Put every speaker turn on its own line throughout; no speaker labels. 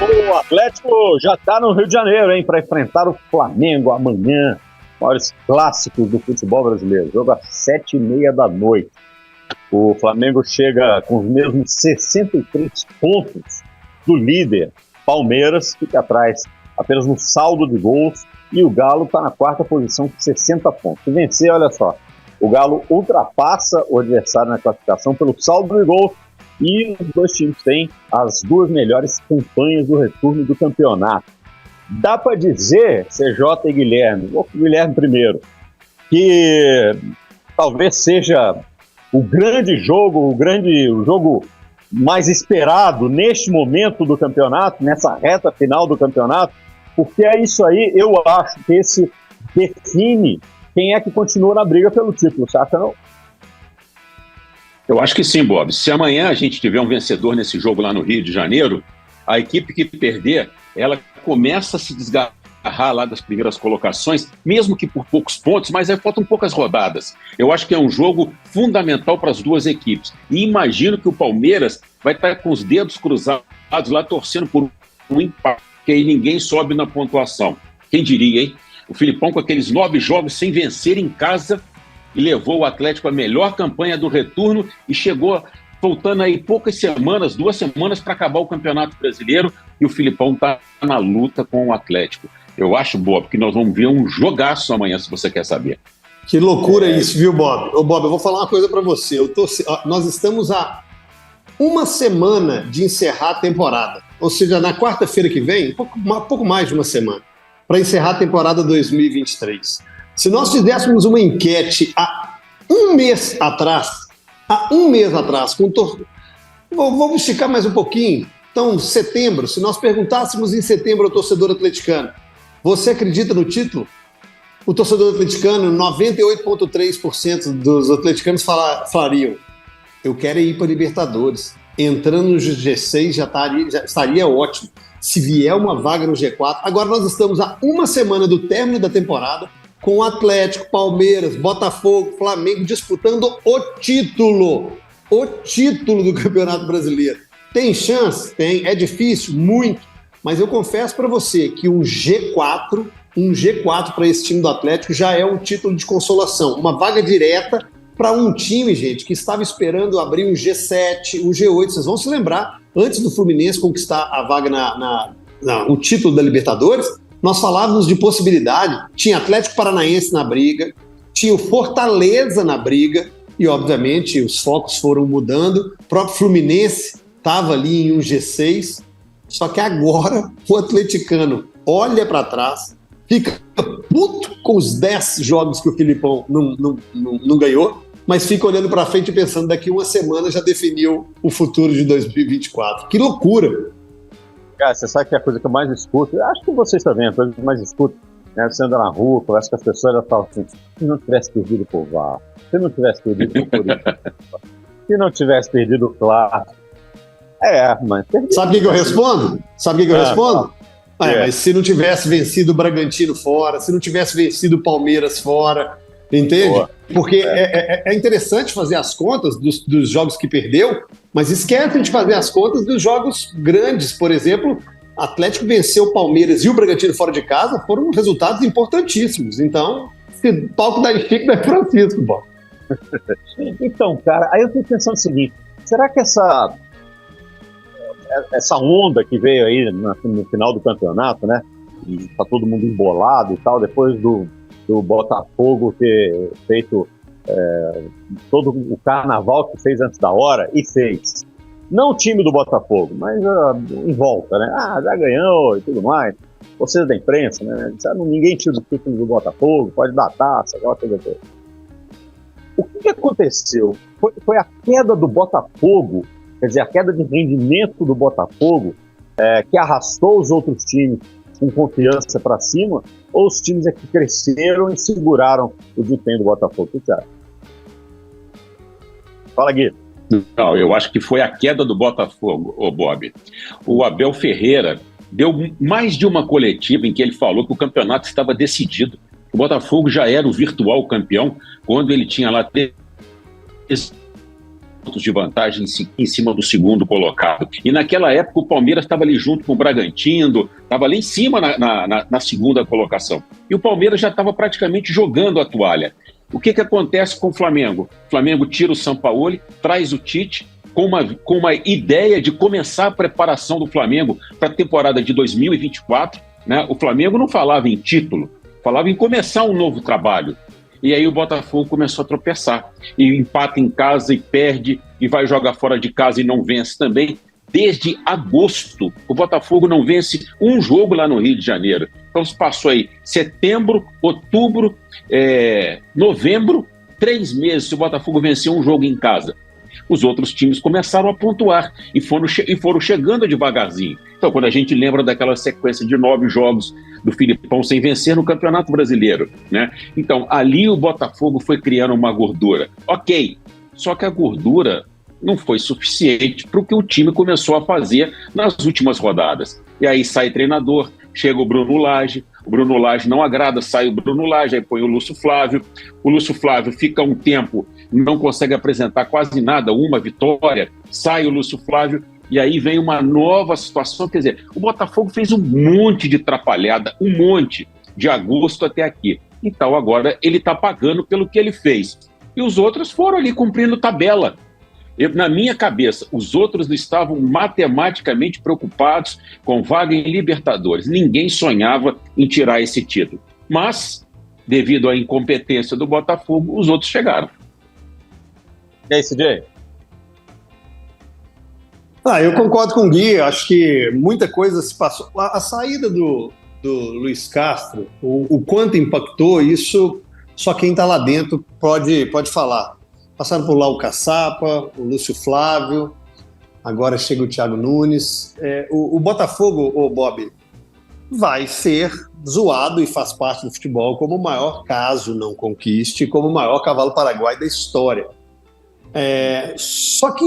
O Atlético já está no Rio de Janeiro, hein, para enfrentar o Flamengo amanhã. Maiores clássicos do futebol brasileiro. Jogo às 7h30 da noite. O Flamengo chega com os mesmos 63 pontos do líder Palmeiras, fica atrás apenas no saldo de gols. E o Galo está na quarta posição com 60 pontos. Se vencer, olha só, o Galo ultrapassa o adversário na classificação pelo saldo de gols. E os dois times têm as duas melhores campanhas do retorno do campeonato. Dá para dizer, CJ e Guilherme, vou com o Guilherme primeiro, que talvez seja o grande jogo, o jogo mais esperado neste momento do campeonato, nessa reta final do campeonato, porque é isso aí, eu acho que esse define quem é que continua na briga pelo título, você acha não?
Eu acho que sim, Bob. Se amanhã a gente tiver um vencedor nesse jogo lá no Rio de Janeiro, a equipe que perder, ela começa a se desgarrar lá das primeiras colocações, mesmo que por poucos pontos, mas aí faltam poucas rodadas. Eu acho que é um jogo fundamental para as duas equipes. E imagino que o Palmeiras vai estar com os dedos cruzados lá, torcendo por um empate, que aí ninguém sobe na pontuação. Quem diria, hein? O Filipão com aqueles 9 jogos sem vencer em casa e levou o Atlético à melhor campanha do retorno e chegou faltando aí poucas semanas, 2 semanas para acabar o Campeonato Brasileiro e o Filipão está na luta com o Atlético. Eu acho, Bob, que nós vamos ver um jogaço amanhã, se você quer saber.
Que loucura isso, viu, Bob? Ô, Bob, eu vou falar uma coisa para você. Nós estamos a uma semana de encerrar a temporada. Ou seja, na quarta-feira que vem, pouco mais de uma semana, para encerrar a temporada 2023. Se nós fizéssemos uma enquete há um mês atrás, vamos esticar mais um pouquinho, então setembro, se nós perguntássemos em setembro ao torcedor atleticano, você acredita no título? O torcedor atleticano, 98,3% dos atleticanos falariam, eu quero ir para a Libertadores, entrando no G6 já estaria ótimo, se vier uma vaga no G4. Agora nós estamos a uma semana do término da temporada, com o Atlético, Palmeiras, Botafogo, Flamengo disputando o título do Campeonato Brasileiro. Tem chance? Tem. É difícil? Muito. Mas eu confesso para você que um G4 para esse time do Atlético já é um título de consolação. Uma vaga direta para um time, gente, que estava esperando abrir um G7, um G8. Vocês vão se lembrar, antes do Fluminense conquistar a vaga o título da Libertadores, nós falávamos de possibilidade, tinha Atlético Paranaense na briga, tinha o Fortaleza na briga, e obviamente os focos foram mudando, o próprio Fluminense estava ali em um G6, só que agora o atleticano olha para trás, fica puto com os 10 jogos que o Filipão não ganhou, mas fica olhando para frente e pensando, daqui uma semana já definiu o futuro de 2024. Que loucura!
Cara, você sabe que é a coisa que eu mais escuto, acho que vocês também, a coisa que eu mais escuto, né? Você anda na rua, conversa com as pessoas, elas falam assim, se não tivesse perdido o VAR, se não tivesse perdido o Corinthians, se não tivesse perdido o Clássico. Mas...
Sabe o que eu respondo? Mas se não tivesse vencido o Bragantino fora, se não tivesse vencido o Palmeiras fora, entende? Boa. Porque é interessante fazer as contas dos jogos que perdeu, mas esquecem de fazer as contas dos jogos grandes. Por exemplo, Atlético venceu o Palmeiras e o Bragantino fora de casa, foram resultados importantíssimos. Então, se palco da Chico da Francisco, bom.
Então, cara, aí eu fico pensando o seguinte, será que essa onda que veio aí no final do campeonato, né, e tá todo mundo embolado e tal, depois do Botafogo ter feito todo o carnaval que fez antes da hora, e fez. Não o time do Botafogo, mas em volta, né? Já ganhou e tudo mais. Vocês da imprensa, né? Ninguém tira o título do Botafogo, pode dar taça, aquela coisa toda. O que aconteceu? Foi a queda do Botafogo, quer dizer, a queda de rendimento do Botafogo que arrastou os outros times com confiança para cima, ou os times que cresceram e seguraram o desempenho do Botafogo? O que você acha? Fala, Gui.
Não, eu acho que foi a queda do Botafogo, Bob. O Abel Ferreira deu mais de uma coletiva em que ele falou que o campeonato estava decidido. O Botafogo já era o virtual campeão quando ele tinha lá de vantagem em cima do segundo colocado. E naquela época o Palmeiras estava ali junto com o Bragantino, estava ali em cima na segunda colocação. E o Palmeiras já estava praticamente jogando a toalha. O que acontece com o Flamengo? O Flamengo tira o Sampaoli, traz o Tite, com uma ideia de começar a preparação do Flamengo para a temporada de 2024. Né? O Flamengo não falava em título, falava em começar um novo trabalho. E aí o Botafogo começou a tropeçar. E empata em casa e perde, e vai jogar fora de casa e não vence também. Desde agosto, o Botafogo não vence um jogo lá no Rio de Janeiro. Então se passou aí setembro, outubro, novembro, 3 meses, o Botafogo venceu um jogo em casa. Os outros times começaram a pontuar e foram chegando devagarzinho. Então, quando a gente lembra daquela sequência de 9 jogos do Filipão sem vencer no Campeonato Brasileiro, né? Então, ali o Botafogo foi criando uma gordura. Ok, só que a gordura não foi suficiente para o que o time começou a fazer nas últimas rodadas. E aí sai treinador, chega o Bruno Lage não agrada, sai o Bruno Lage, aí põe o Lúcio Flávio fica um tempo, não consegue apresentar quase nada, uma vitória, sai o Lúcio Flávio, e aí vem uma nova situação. Quer dizer, o Botafogo fez um monte de trapalhada, um monte, de agosto até aqui. Então agora ele está pagando pelo que ele fez. E os outros foram ali cumprindo tabela. Na minha cabeça, os outros estavam matematicamente preocupados com vaga em Libertadores. Ninguém sonhava em tirar esse título. Mas, devido à incompetência do Botafogo, os outros chegaram.
E aí, CJ?
Eu concordo com o Gui. Acho que muita coisa se passou. A saída do Luiz Castro, o quanto impactou, isso só quem está lá dentro pode falar. Passaram por lá o Caçapa, o Lúcio Flávio, agora chega o Thiago Nunes. O Botafogo, Bob, vai ser zoado e faz parte do futebol como o maior, caso não conquiste, como o maior cavalo paraguai da história. Só que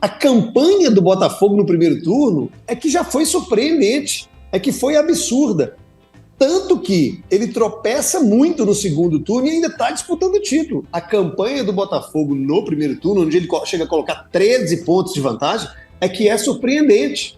a campanha do Botafogo no primeiro turno é que já foi surpreendente, é que foi absurda. Tanto que ele tropeça muito no segundo turno e ainda está disputando o título. A campanha do Botafogo no primeiro turno, onde ele chega a colocar 13 pontos de vantagem, é que é surpreendente.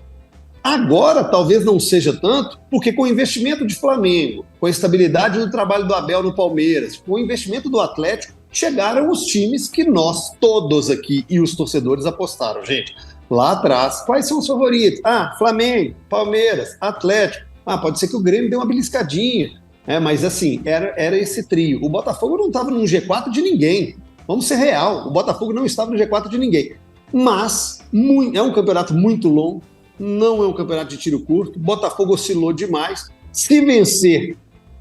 Agora, talvez não seja tanto, porque com o investimento de Flamengo, com a estabilidade do trabalho do Abel no Palmeiras, com o investimento do Atlético, chegaram os times que nós todos aqui e os torcedores apostaram. Gente, lá atrás, quais são os favoritos? Flamengo, Palmeiras, Atlético. Pode ser que o Grêmio dê uma beliscadinha, mas assim, era esse trio. O Botafogo não estava no G4 de ninguém. Vamos ser real, o Botafogo não estava no G4 de ninguém. Mas é um campeonato muito longo, não é um campeonato de tiro curto. O Botafogo oscilou demais. Se vencer,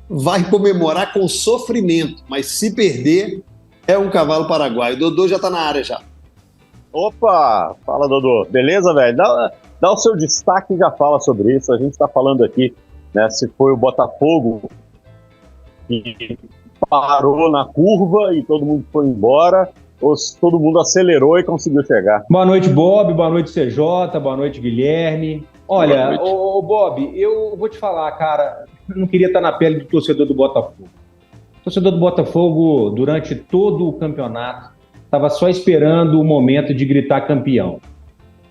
vai comemorar com sofrimento, mas se perder, é um cavalo paraguaio. O Dodô já está na área já.
Opa! Fala, Dodô. Beleza, velho? Dá o seu destaque e já fala sobre isso. A gente está falando aqui, né, se foi o Botafogo que parou na curva e todo mundo foi embora, ou se todo mundo acelerou e conseguiu chegar.
Boa noite, Bob. Boa noite, CJ. Boa noite, Guilherme. Olha, Bob, eu vou te falar, cara, eu não queria estar na pele do torcedor do Botafogo. O torcedor do Botafogo, durante todo o campeonato, estava só esperando o momento de gritar campeão.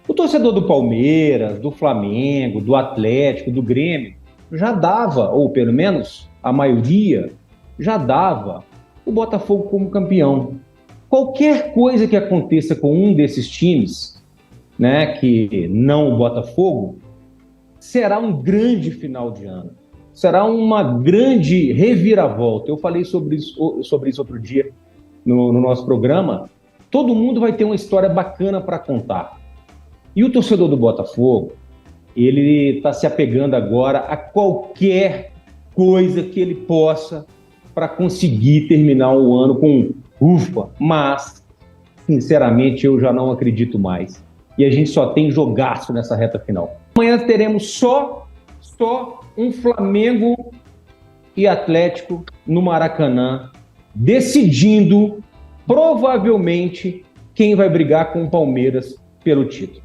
O torcedor do Palmeiras, do Flamengo, do Atlético, do Grêmio, já dava, ou pelo menos a maioria, já dava o Botafogo como campeão. Qualquer coisa que aconteça com um desses times, né, que não o Botafogo, será um grande final de ano. Será uma grande reviravolta. Eu falei sobre isso outro dia no nosso programa. Todo mundo vai ter uma história bacana para contar. E o torcedor do Botafogo, ele está se apegando agora a qualquer coisa que ele possa para conseguir terminar o ano com ufa, mas, sinceramente, eu já não acredito mais. E a gente só tem jogaço nessa reta final. Amanhã teremos só um Flamengo e Atlético no Maracanã, decidindo, provavelmente, quem vai brigar com o Palmeiras pelo título.